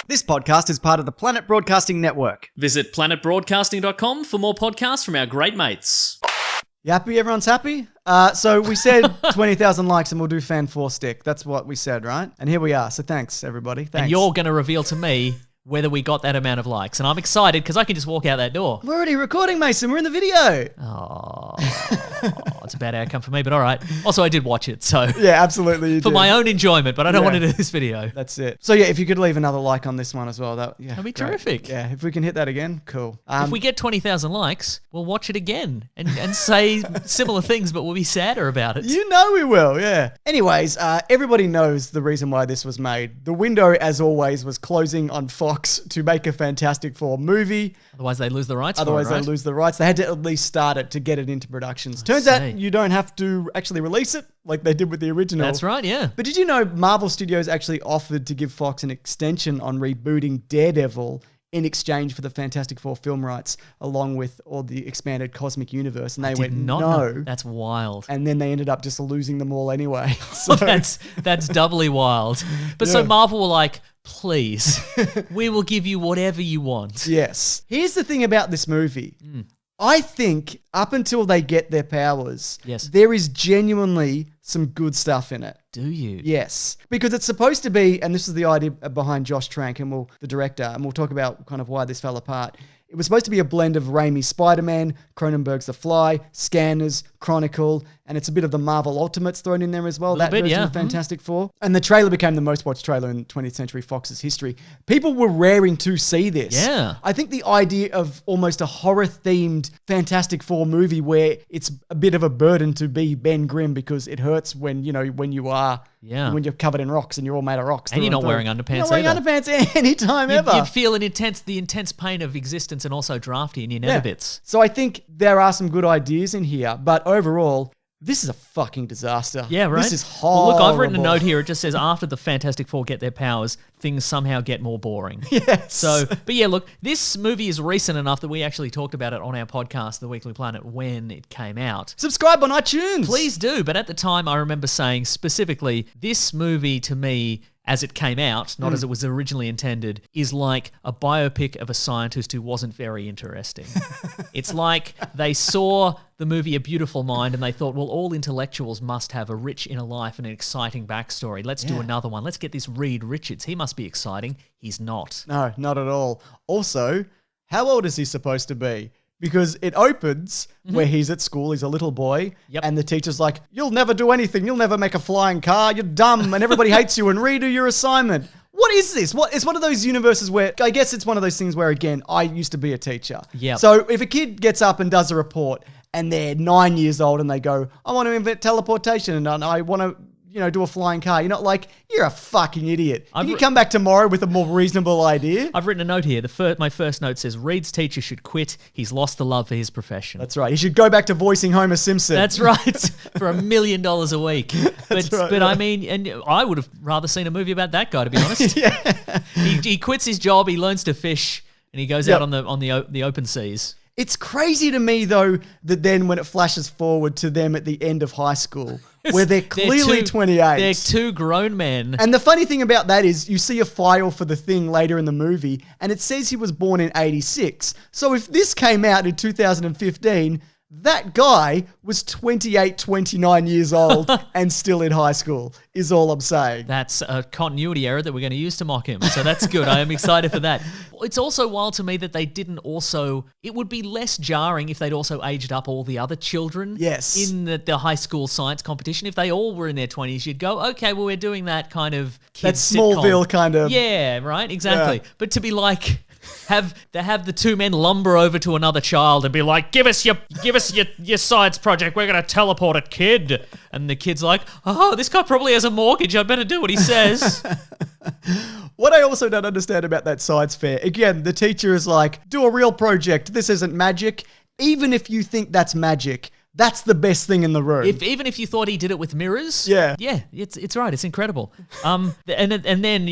This podcast is part of the Planet Broadcasting Network. Visit planetbroadcasting.com for more podcasts from our great mates. You happy? Everyone's happy? So we said 20,000 likes and we'll do Fant4stic. That's what we said, right? And here we are. So thanks, everybody. Thanks. And you're going to reveal to me whether we got that amount of likes. And I'm excited because I can just walk out that door. We're already recording, Mason. We're in the video. Oh, it's a bad outcome for me, but all right. Also, I did watch it, so Yeah, absolutely. for my own enjoyment, but I don't want to do this video. That's it. So yeah, if you could leave another like on this one as well, that'd be great. terrific. Yeah, if we can hit that again, cool. If we get 20,000 likes, we'll watch it again and say similar things, but we'll be sadder about it. You know we will, yeah. Anyways, everybody knows the reason why this was made. The window, as always, was closing on Fox to make a Fantastic Four movie. Otherwise, they lose the rights. Otherwise, for it, right? they lose the rights. They had to at least start it to get it into productions. Turns out you don't have to actually release it like they did with the original. That's right, yeah. But did you know Marvel Studios actually offered to give Fox an extension on rebooting Daredevil in exchange for the Fantastic Four film rights, along with all the expanded cosmic universe? And they went, no. That's wild. And then they ended up just losing them all anyway. So that's doubly wild. But so Marvel were like, please, we will give you whatever you want. Yes. Here's the thing about this movie. I think up until they get their powers, there is genuinely some good stuff in it. Do you? Yes. Because it's supposed to be, and this is the idea behind Josh Trank and the director, and we'll talk about kind of why this fell apart. It was supposed to be a blend of Raimi's Spider-Man, Cronenberg's The Fly, Scanners, Chronicle, and it's a bit of the Marvel Ultimates thrown in there as well. That version of Fantastic Four. And the trailer became the most watched trailer in 20th Century Fox's history. People were raring to see this. Yeah. I think the idea of almost a horror-themed Fantastic Four movie where it's a bit of a burden to be Ben Grimm because it hurts when you are... Yeah. When you're covered in rocks and you're all made of rocks. And you're not wearing underpants You're not wearing underpants anytime ever. You'd feel the intense pain of existence and also drafty in your nether bits. So I think there are some good ideas in here, but overall, this is a fucking disaster. Yeah, right? This is horrible. Well, look, I've written a note here. It just says, after the Fantastic Four get their powers, things somehow get more boring. Yes. So, but yeah, look, this movie is recent enough that we actually talked about it on our podcast, The Weekly Planet, when it came out. Subscribe on iTunes. Please do. But at the time, I remember saying specifically, this movie to me, as it came out, not as it was originally intended, is like a biopic of a scientist who wasn't very interesting. It's like they saw the movie A Beautiful Mind and they thought, well, all intellectuals must have a rich inner life and an exciting backstory. Let's do another one. Let's get this Reed Richards. He must be exciting. He's not. No, not at all. Also, how old is he supposed to be? Because it opens where he's at school, he's a little boy, and the teacher's like, you'll never do anything, you'll never make a flying car, you're dumb, and everybody hates you, and redo your assignment. What is this? It's one of those universes where, I guess it's one of those things where, again, I used to be a teacher. Yep. So if a kid gets up and does a report, and they're 9 years old, and they go, I want to invent teleportation, and I want to... do a flying car. You're not like, you're a fucking idiot. Can you come back tomorrow with a more reasonable idea? I've written a note here. My first note says, Reed's teacher should quit. He's lost the love for his profession. That's right. He should go back to voicing Homer Simpson. That's right. For $1 million a week. But I mean, and I would have rather seen a movie about that guy, to be honest. He quits his job, he learns to fish, and he goes out on the open seas. It's crazy to me, though, that then when it flashes forward to them at the end of high school, where they're clearly 28. They're two grown men. And the funny thing about that is you see a file for the thing later in the movie, and it says he was born in 86. So if this came out in 2015... that guy was 28, 29 years old and still in high school, is all I'm saying. That's a continuity error that we're going to use to mock him. So that's good. I am excited for that. It's also wild to me that they didn't also... It would be less jarring if they'd also aged up all the other children in the high school science competition. If they all were in their 20s, you'd go, okay, well, we're doing that kind of kids that Smallville sitcom. kind of... Yeah, right? Exactly. Yeah. But to be like... Have the two men lumber over to another child and be like, give us your science project. We're gonna teleport a kid, and the kid's like, oh, this guy probably has a mortgage. I better do what he says. What I also don't understand about that science fair, again, the teacher is like, do a real project. This isn't magic. Even if you think that's magic, That's the best thing in the room. Even if you thought he did it with mirrors, Yeah. it's right. It's incredible. And then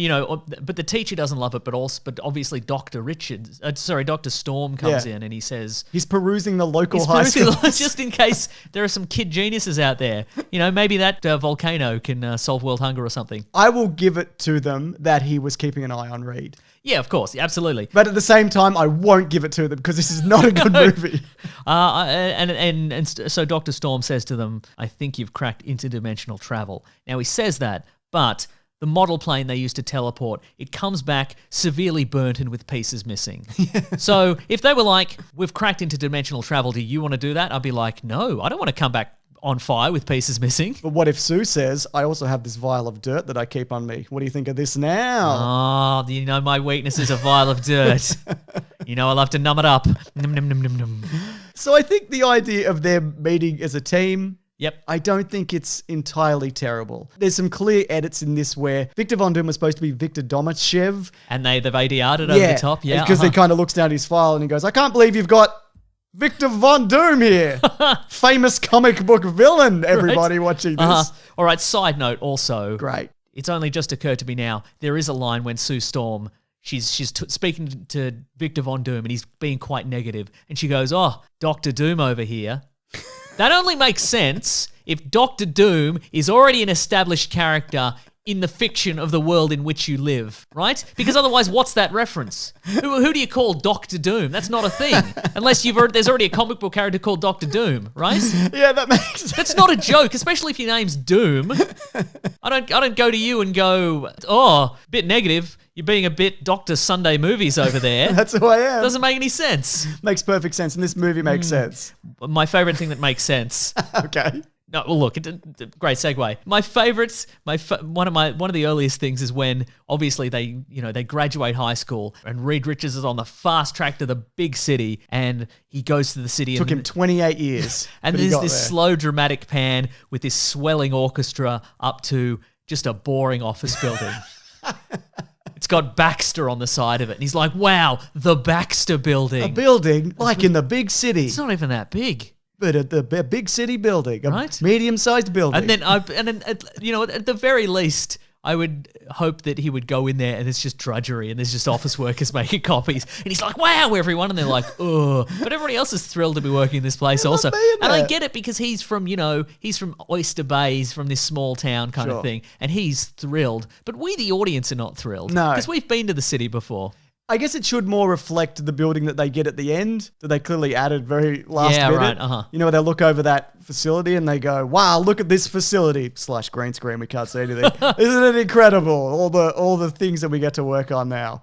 but the teacher doesn't love it, but obviously Dr. Storm comes in and he says he's perusing the local high school just in case there are some kid geniuses out there. Maybe that volcano can solve world hunger or something. I will give it to them that he was keeping an eye on Reed. Yeah, of course, absolutely. But at the same time, I won't give it to them because this is not a good movie. So Dr. Storm says to them, I think you've cracked interdimensional travel. Now he says that, but the model plane they used to teleport, it comes back severely burnt and with pieces missing. So if they were like, we've cracked interdimensional travel, do you want to do that? I'd be like, no, I don't want to come back on fire with pieces missing. But what if Sue says, I also have this vial of dirt that I keep on me. What do you think of this now? Oh, my weakness is a vial of dirt. I love to numb it up. Num, num, num, num, num. So I think the idea of them meeting as a team, Yep. I don't think it's entirely terrible. There's some clear edits in this where Victor Von Doom was supposed to be Victor Domachev. And they've ADR'd it over the top. Yeah. Because he kind of looks down at his file and he goes, I can't believe you've got Victor Von Doom here. Famous comic book villain, everybody watching this. All right, side note also. Great. It's only just occurred to me now, there is a line when Sue Storm, she's speaking to Victor Von Doom and he's being quite negative. And she goes, oh, Dr. Doom over here. That only makes sense if Dr. Doom is already an established character in the fiction of the world in which you live, right? Because otherwise, what's that reference? Who do you call Dr. Doom? That's not a thing. Unless there's already a comic book character called Dr. Doom, right? Yeah, that makes sense. That's not a joke, especially if your name's Doom. I don't go to you and go, oh, bit negative. You're being a bit Dr. Sunday movies over there. That's who I am. Doesn't make any sense. Makes perfect sense, and this movie makes sense. My favorite thing that makes sense. Okay. No, well, look, great segue. My favorites, one of the earliest things is when obviously they graduate high school and Reed Richards is on the fast track to the big city and he goes to the city. Took him 28 years. And there's this slow dramatic pan with this swelling orchestra up to just a boring office building. It's got Baxter on the side of it. And he's like, wow, the Baxter building. A building like in the big city. It's not even that big. But at the big city building, a right? medium-sized building. And then at the very least, I would hope that he would go in there and it's just drudgery and there's just office workers making copies. And he's like, wow, everyone. And they're like, oh. But everybody else is thrilled to be working in this place also. And I get it because he's from Oyster Bay, he's from this small town kind of thing. And he's thrilled. But we, the audience, are not thrilled. No. Because we've been to the city before. I guess it should more reflect the building that they get at the end, that they clearly added very last minute. Yeah, right, where they look over that facility and they go, wow, look at this facility. / green screen, we can't see anything. Isn't it incredible? All the things that we get to work on now.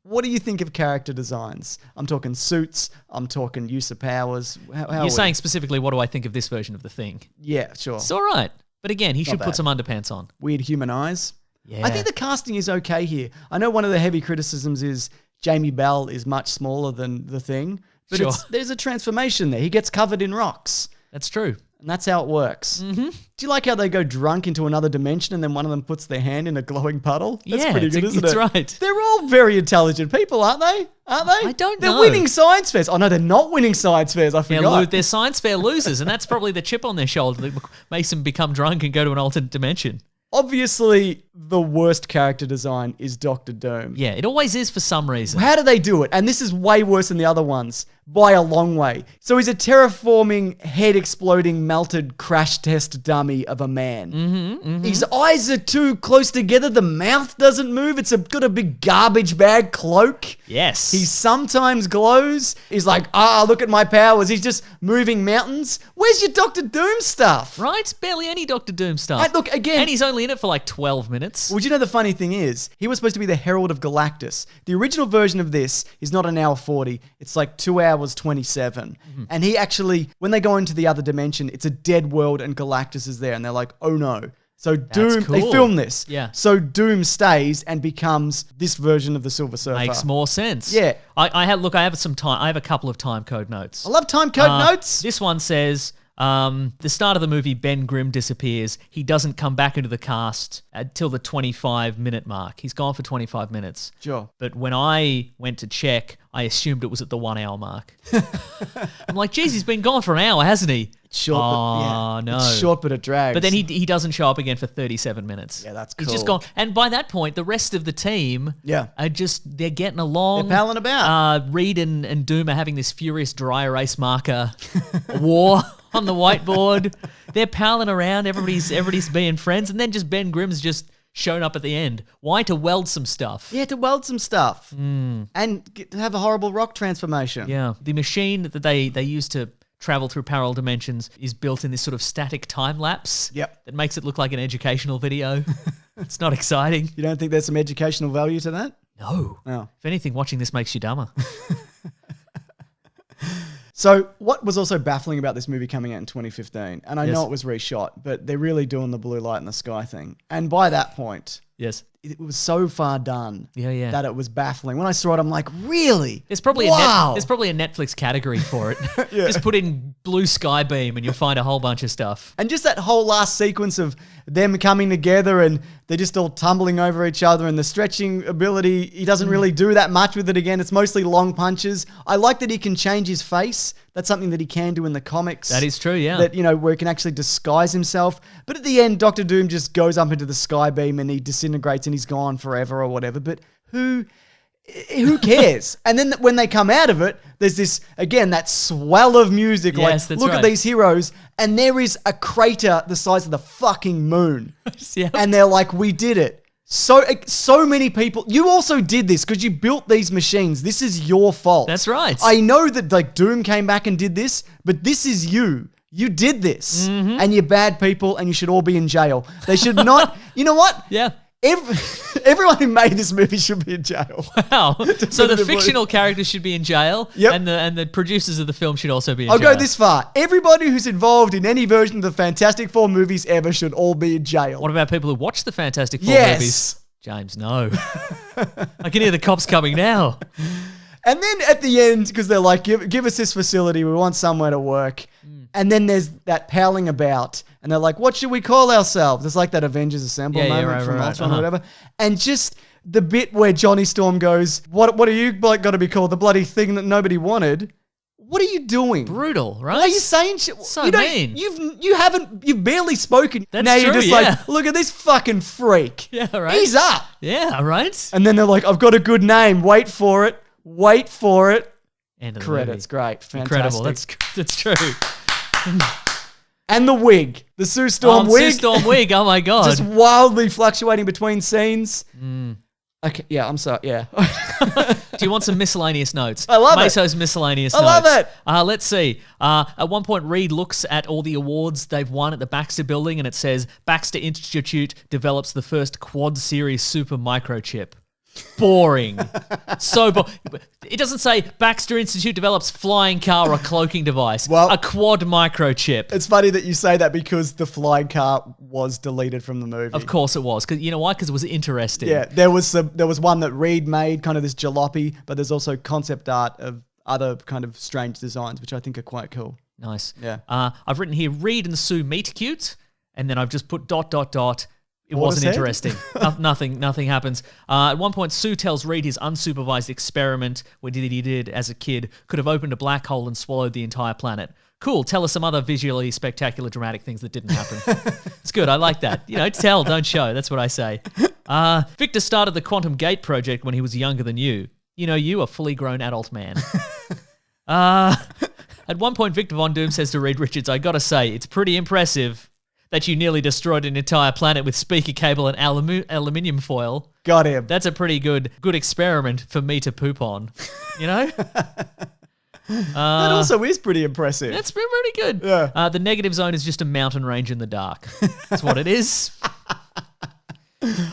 What do you think of character designs? I'm talking suits. I'm talking use of powers. How You're saying specifically, what do I think of this version of the Thing? Yeah, sure. It's all right. But again, he should put some underpants on. Weird human eyes. Yeah. I think the casting is okay here. I know one of the heavy criticisms is Jamie Bell is much smaller than the Thing, but there's a transformation there. He gets covered in rocks. That's true. And that's how it works. Mm-hmm. Do you like how they go drunk into another dimension and then one of them puts their hand in a glowing puddle? That's pretty good, isn't it? That's right. They're all very intelligent people, aren't they? I don't know. They're winning science fairs. Oh, no, they're not winning science fairs. I forgot. They're science fair losers, and that's probably the chip on their shoulder that makes them become drunk and go to an alternate dimension. Obviously, the worst character design is Dr. Doom. Yeah, it always is for some reason. How do they do it? And this is way worse than the other ones, by a long way. So he's a terraforming, head-exploding, melted crash test dummy of a man. His eyes are too close together. The mouth doesn't move. It's got a big garbage bag cloak. Yes. He sometimes glows. He's like, look at my powers. He's just moving mountains. Where's your Dr. Doom stuff? Right? Barely any Dr. Doom stuff. Look, again... And he's only in it for like 12 minutes. Well, do you know the funny thing is, he was supposed to be the Herald of Galactus. The original version of this is not an hour 40. It's like 2 hours 27. And he actually, when they go into the other dimension, it's a dead world and Galactus is there. And they're like, oh no. So Doom, cool. They film this. Yeah. So Doom stays and becomes this version of the Silver Surfer. Makes more sense. Yeah. I have a couple of time code notes. I love time code notes. This one says, The start of the movie, Ben Grimm disappears. He doesn't come back into the cast until the 25-minute mark. He's gone for 25 minutes. Sure. But when I went to check, I assumed it was at the 1 hour mark. I'm like, geez, he's been gone for an hour, hasn't he? Short, no. It's short, but it drags. But then he doesn't show up again for 37 minutes. Yeah, that's He's cool. just gone. And by that point, the rest of the team they're getting along. They're palling about. Reed and Doom are having this furious dry erase marker war on the whiteboard. They're palling around. Everybody's being friends. And then just Ben Grimm's just shown up at the end. Why? To weld some stuff. Yeah, to weld some stuff. And to have a horrible rock transformation. Yeah. The machine that they use to travel through parallel dimensions is built in this sort of static time lapse. Yep. That makes it look like an educational video. It's not exciting. You don't think there's some educational value to that? No. No. If anything, watching this makes you dumber. So what was also baffling about this movie coming out in 2015, and I Yes. know it was reshot, but they're really doing the blue light in the sky thing. And by that point, Yes. it was so far done Yeah. that it was baffling. When I saw it, I'm like, really? There's probably wow. there's probably a Netflix category for it. Just put in blue sky beam and you'll find a whole bunch of stuff. And just that whole last sequence of them coming together and they're just all tumbling over each other, and the stretching ability, he doesn't really do that much with it again. It's mostly long punches. I like that he can change his face. That's something that he can do in the comics. That is true, yeah. That, where he can actually disguise himself. But at the end, Doctor Doom just goes up into the sky beam and he disintegrates and he's gone forever or whatever. But who cares? And then when they come out of it, there's this, again, that swell of music. Yes, like, that's look right. at these heroes. And there is a crater the size of the fucking moon. Yeah. And they're like, we did it. So many people. You also did this because you built these machines. This is your fault. That's right. I know that like Doom came back and did this, but this is you. You did this. Mm-hmm. And you're bad people and you should all be in jail. They should not. You know what? Yeah. Everyone who made this movie should be in jail. Wow. So the Definitively. fictional characters should be in jail. Yep. And the producers of the film should also be in I'll jail. go this far. Everybody who's involved in any version of the Fantastic Four movies ever should all be in jail. What about people who watch the Fantastic Four Yes. movies? James, no. I can hear the cops coming now. And then at the end, because they're like, give us this facility, we want somewhere to work. And then there's that palling about, and they're like, what should we call ourselves? It's like that Avengers Assemble moment from Ultron or whatever. And just the bit where Johnny Storm goes, what are you like got to be called? The bloody thing that nobody wanted. What are you doing? Brutal, right? Why are you saying shit? So you don't- mean. You've barely spoken. That's now you're true, just yeah. like, look at this fucking freak. Yeah, right. He's up. Yeah, right. And then they're like, I've got a good name. Wait for it. Wait for it. End of the Credits, movie. great. Fantastic. Incredible. That's true. And the wig. The Sue Storm wig. Sue Storm wig. Oh my god. Just wildly fluctuating between scenes. Okay, yeah, I'm sorry. Yeah. Do you want some miscellaneous notes? I love it. Meso's miscellaneous I notes. love it. Let's see. At one point, Reed looks at all the awards they've won at the Baxter Building, and it says Baxter Institute develops the first quad series super microchip. Boring. So boring. It doesn't say Baxter Institute develops flying car or cloaking device. Well- a quad microchip. It's funny that you say that because the flying car was deleted from the movie. Of course it was. Because you know why? Because it was interesting. Yeah, there was one that Reed made, kind of this jalopy, but there's also concept art of other kind of strange designs, which I think are quite cool. Nice. Yeah. I've written here, Reed and Sue meet cute, and then I've just put ... It What wasn't was said? interesting. Nothing happens. At one point, Sue tells Reed his unsupervised experiment, what he did as a kid, could have opened a black hole and swallowed the entire planet. Cool. Tell us some other visually spectacular, dramatic things that didn't happen. It's good. I like that. Tell, don't show. That's what I say. Victor started the Quantum Gate project when he was younger than you. You, a fully grown adult man. At one point, Victor Von Doom says to Reed Richards, I gotta say, it's pretty impressive that you nearly destroyed an entire planet with speaker cable and aluminium foil. Got him. That's a pretty good experiment for me to poop on. That also is pretty impressive. That's pretty good. Yeah. The negative zone is just a mountain range in the dark. That's what it is.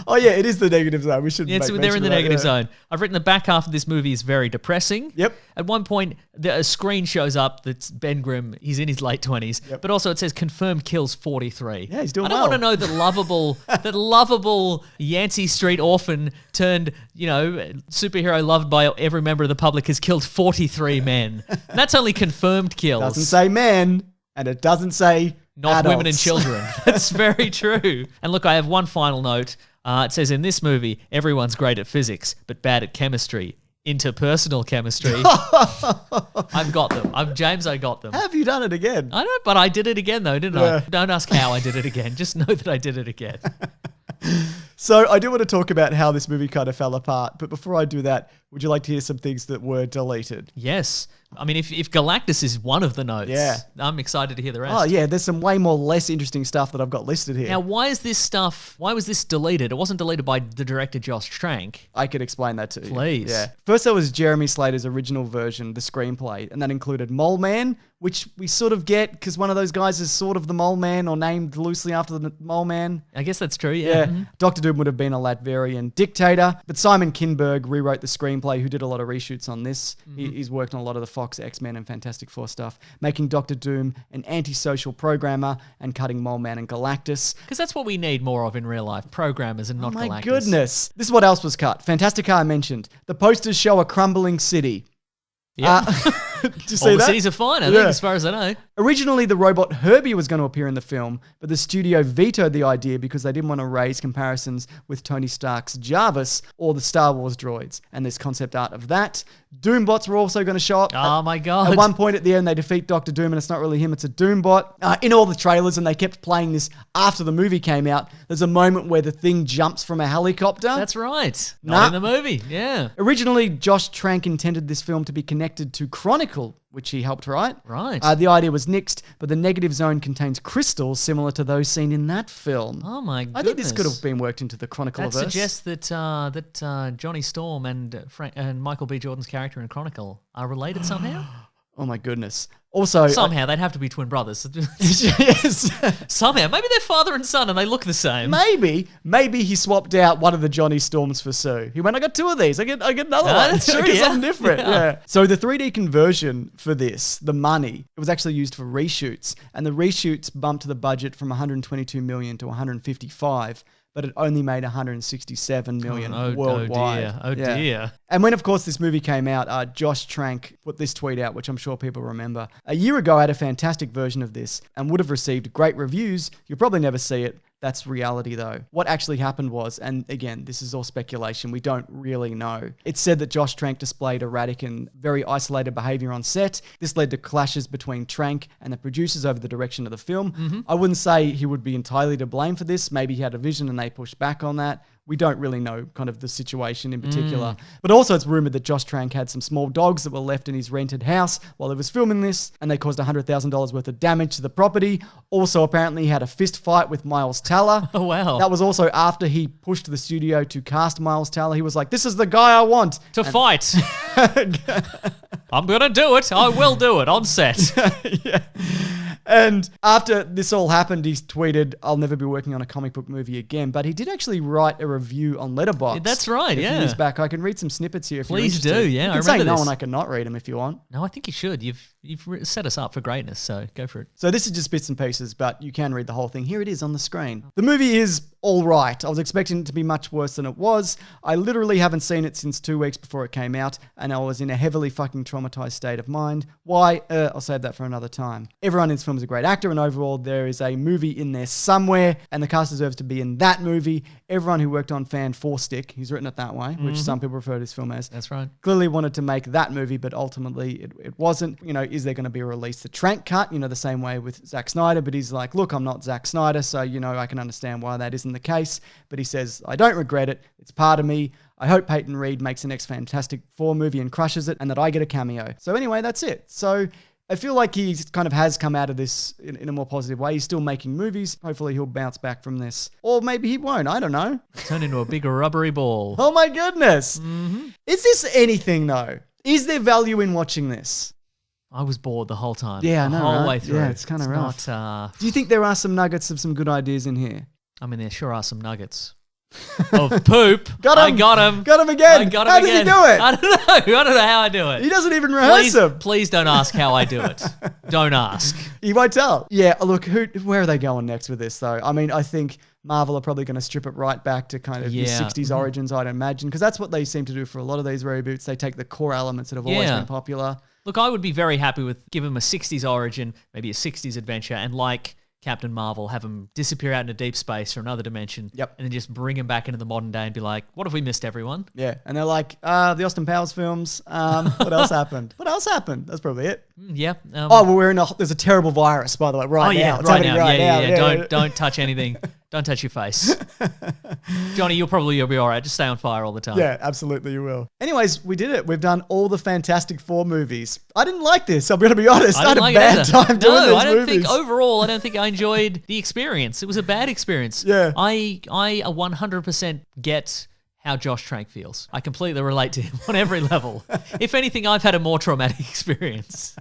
Oh yeah, it is the negative zone. We should. Yeah, they're in the negative zone. I've written the back half of this movie is very depressing. Yep. At one point, a screen shows up that's Ben Grimm. He's in his late 20s, but also it says confirmed kills 43. Yeah, he's doing I don't well. want to know that lovable Yancey Street orphan turned, superhero loved by every member of the public has killed 43 men. And that's only confirmed kills. Doesn't say man. And it doesn't say Not adults. women and children. That's very true. And look, I have one final note. It says, in this movie, everyone's great at physics, but bad at chemistry. Interpersonal chemistry. I've got them. James, I got them. Have you done it again? I know, but I did it again, though, didn't I? Don't ask how I did it again. Just know that I did it again. So I do want to talk about how this movie kind of fell apart. But before I do that, would you like to hear some things that were deleted? Yes. I mean, if Galactus is one of the notes, Yeah. I'm excited to hear the rest. Oh, yeah, there's some way more less interesting stuff that I've got listed here. Now, why was this deleted? It wasn't deleted by the director, Josh Trank. I could explain that to you. Please. Yeah. First, there was Jeremy Slater's original version, the screenplay, and that included Mole Man, which we sort of get because one of those guys is sort of the Mole Man or named loosely after the Mole Man. I guess that's true, yeah. Dr. Doom would have been a Latvian dictator, but Simon Kinberg rewrote the screenplay, who did a lot of reshoots on this. He's worked on a lot of the Fox, X-Men, and Fantastic Four stuff, making Dr. Doom an antisocial programmer and cutting Mole Man and Galactus. Because that's what we need more of in real life, programmers and not My Galactus. goodness. This is what else was cut. Fantastic Car mentioned. The posters show a crumbling city. Yeah. Did you see All the that? cities are fine, I think, as far as I know. Originally, the robot Herbie was going to appear in the film, but the studio vetoed the idea because they didn't want to raise comparisons with Tony Stark's Jarvis or the Star Wars droids and this concept art of that. Doombots were also going to show up. Oh my God. At one point at the end, they defeat Dr. Doom, and it's not really him, it's a Doombot. In all the trailers, and they kept playing this after the movie came out, there's a moment where the thing jumps from a helicopter. That's right. Nah. Not in the movie, yeah. Originally, Josh Trank intended this film to be connected to Chronicle, which he helped write. Right. The idea was nixed, but the negative zone contains crystals similar to those seen in that film. Oh my goodness. I think this could have been worked into the Chronicle That suggests that Johnny Storm and Michael B. Jordan's character in Chronicle are related somehow? Oh my goodness. Also, Somehow, they'd have to be twin brothers. yes. Somehow. Maybe they're father and son and they look the same. Maybe he swapped out one of the Johnny Storms for Sue. He went, I got two of these. I get another one. That's true, I get yeah. something different. Yeah. Yeah. So the 3D conversion for this, the money, it was actually used for reshoots. And the reshoots bumped the budget from 122 million to 155. But it only made 167 million worldwide. Oh dear. And when, of course, this movie came out, Josh Trank put this tweet out, which I'm sure people remember. A year ago, I had a fantastic version of this and would have received great reviews. You'll probably never see it. That's reality, though. What actually happened was, and again, this is all speculation, we don't really know. It's said that Josh Trank displayed erratic and very isolated behavior on set. This led to clashes between Trank and the producers over the direction of the film. I wouldn't say he would be entirely to blame for this. Maybe he had a vision and they pushed back on that. We don't really know kind of the situation in particular. But also it's rumored that Josh Trank had some small dogs that were left in his rented house while he was filming this, and they caused $100,000 worth of damage to the property. Also, apparently he had a fist fight with Miles Teller. Oh, wow. That was also after he pushed the studio to cast Miles Teller. He was like, this is the guy I want. To fight. I'm going to do it. I will do it on set. Yeah. And after this all happened, he tweeted, I'll never be working on a comic book movie again. But he did actually write a review on Letterboxd. That's right, a few yeah. years back. I can read some snippets here if you're Please interested. do, yeah, You I can say remember no this. and I cannot read them if you want. No, I think you should. You've set us up for greatness, so go for it. So this is just bits and pieces, but you can read the whole thing. Here it is on the screen. The movie is all right. I was expecting it to be much worse than it was. I literally haven't seen it since 2 weeks before it came out, and I was in a heavily fucking traumatized state of mind. Why? I'll save that for another time. Everyone in this film is a great actor, and overall there is a movie in there somewhere, and the cast deserves to be in that movie. Everyone who worked on Fant4stic, he's written it that way, which some people refer to this film as. That's right. Clearly wanted to make that movie, but ultimately it wasn't. You know, is there going to be a release? The Trank cut, you know, the same way with Zack Snyder, but he's like, look, I'm not Zack Snyder, so, you know, I can understand why that isn't the case. But he says, I don't regret it. It's part of me. I hope Peyton Reed makes the next Fantastic Four movie and crushes it, and that I get a cameo. So anyway, that's it. So I feel like he kind of has come out of this in a more positive way. He's still making movies. Hopefully he'll bounce back from this. Or maybe he won't. I don't know. Turn into a big rubbery ball. Oh my goodness. Is this anything though? Is there value in watching this? I was bored the whole time. Yeah, I know, The whole right? way through. Yeah, it's kinda rough. Not, Do you think there are some nuggets of some good ideas in here? I mean, there sure are some nuggets of poop. Got him. I got him. Got him again. I got him How again. does he do it? I don't know. I don't know how I do it. He doesn't even rehearse them. Please don't ask how I do it. Don't ask. He won't tell. Yeah, look, where are they going next with this, though? I mean, I think Marvel are probably going to strip it right back to kind of the 60s origins, I'd imagine, because that's what they seem to do for a lot of these reboots. They take the core elements that have always been popular. Look, I would be very happy with give them a 60s origin, maybe a 60s adventure, and like Captain Marvel, have him disappear out into deep space or another dimension. Yep. And then just bring him back into the modern day and be like, what have we missed, everyone? Yeah. And they're like, the Austin Powers films. What else happened? What else happened? That's probably it. Yeah. There's a terrible virus, by the way, right now. It's happening right now. Don't touch anything. Don't touch your face. Johnny, you'll be all right. Just stay on fire all the time. Yeah, absolutely you will. Anyways, we did it. We've done all the Fantastic Four movies. I didn't like this. I'm going to be honest. I had a bad time doing these movies. I don't think I enjoyed the experience. It was a bad experience. Yeah. I 100% get how Josh Trank feels. I completely relate to him on every level. If anything, I've had a more traumatic experience.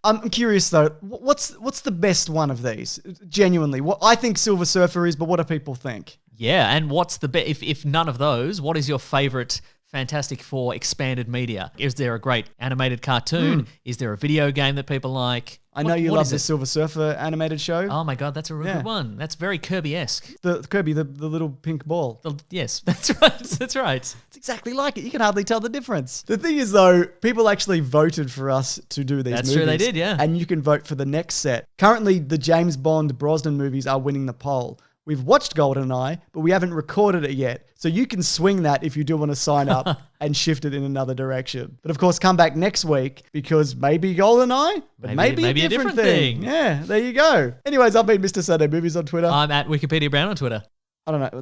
I'm curious though, what's the best one of these? Genuinely, what I think Silver Surfer is, but what do people think? Yeah, and what's the if none of those, what is your favorite Fantastic Four expanded media? Is there a great animated cartoon? Is there a video game that people like? I know you love the Silver Surfer animated show. Oh my God, that's a real good one. That's very Kirby-esque. The Kirby, the little pink ball. Yes, that's right. That's right. It's exactly like it. You can hardly tell the difference. The thing is, though, people actually voted for us to do these movies. That's true, they did, yeah. And you can vote for the next set. Currently, the James Bond Brosnan movies are winning the poll. We've watched GoldenEye, but we haven't recorded it yet. So you can swing that if you do want to sign up and shift it in another direction. But of course, come back next week because maybe GoldenEye, but maybe a different thing. Yeah, there you go. Anyways, I've been Mr. Sunday Movies on Twitter. I'm at Wikipedia Brown on Twitter. I don't know.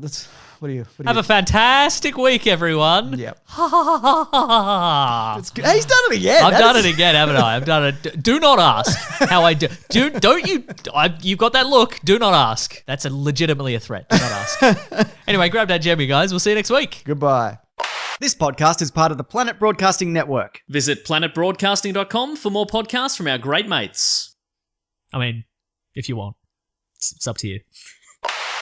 What do you? Have a fantastic week, everyone. Yep. Ha ha ha ha ha. Hey, he's done it again. I've done it again, haven't I? I've done it. Do not ask how I do. Don't you? You've got that look. Do not ask. That's legitimately a threat. Do not ask. Anyway, grab that gem, you guys. We'll see you next week. Goodbye. This podcast is part of the Planet Broadcasting Network. Visit planetbroadcasting.com for more podcasts from our great mates. I mean, if you want, it's up to you.